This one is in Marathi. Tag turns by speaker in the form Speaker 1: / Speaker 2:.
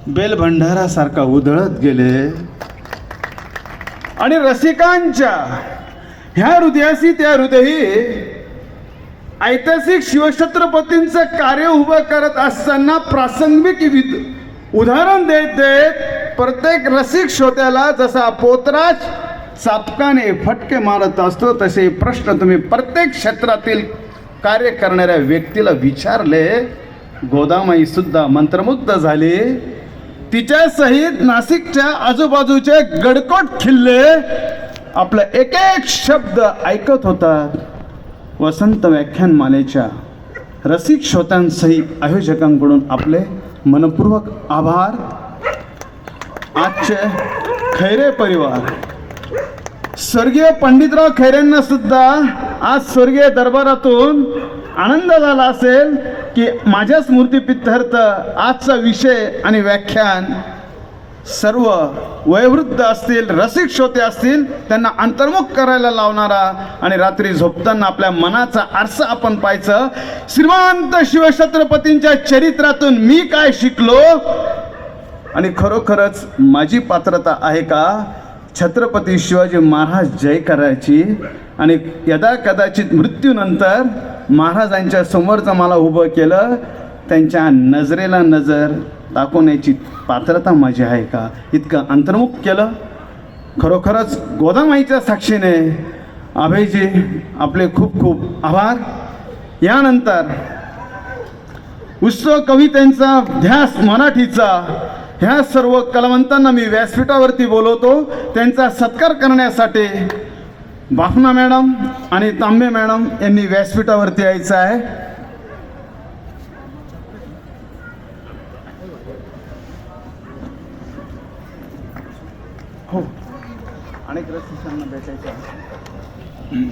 Speaker 1: बेलभंडारासारखा उधळत गेले आणि रसिकांच्या ह्या हृदयाशी त्या हृदयी ऐतिहासिक शिवछत्रपतींचं कार्य उभं करत असताना प्रासंगिक उदाहरण देत देत प्रत्येक रसिक श्रोत्याला जसा पोतराज चापकाने फटके मारत असतो तसे प्रश्न तुम्ही प्रत्येक क्षेत्रातील कार्य करणाऱ्या व्यक्तीला विचारले. गोदामाई सुद्धा मंत्रमुग्ध झाली. तिच्या सहित नाशिकच्या आजूबाजूचे गडकोट किल्ले आपला एक एक शब्द ऐकत होतात. वसंत व्याख्यानमालेच्या रसिक श्रोत्यांसहित आयोजकांकडून आपले मनपूर्वक आभार. आजचे खैरे परिवार स्वर्गीय पंडितराव खैरेंना सुद्धा आज स्वर्गीय दरबारातून आनंद झाला असेल की माझ्या स्मृतीप्रित्यर्थ आजचा विषय आणि व्याख्यान सर्व वयोवृद्ध असतील, रसिक श्रोते असतील, त्यांना अंतर्मुख करायला लावणारा आणि रात्री झोपताना आपल्या मनाचा आरसा आपण पाहायचं. श्रीमंत शिवछत्रपतींच्या चरित्रातून मी काय शिकलो आणि खरोखरच माझी पात्रता आहे का छत्रपती शिवाजी महाराज जय करायची आणि यदा कदाचित मृत्यूनंतर महाराजांच्या समोरचं मला उभं केलं, त्यांच्या नजरेला नजर दाखवण्याची पात्रता माझी आहे का, इतकं अंतर्मुख केलं. खरोखरच गोदामाईच्या साक्षीने अभयजी आपले खूप खूप आभार. यानंतर उत्सव कवितेचा ध्यास मराठीचा ह्या सर्व कलावंतांना मी व्यासपीठावरती बोलवतो. त्यांचा सत्कार करण्यासाठी बाफना मॅडम आणि तांबे मॅडम यांनी व्यासपीठावरती यायचं आहे. हो, अनेक रसिकांना भेटायचं आहे.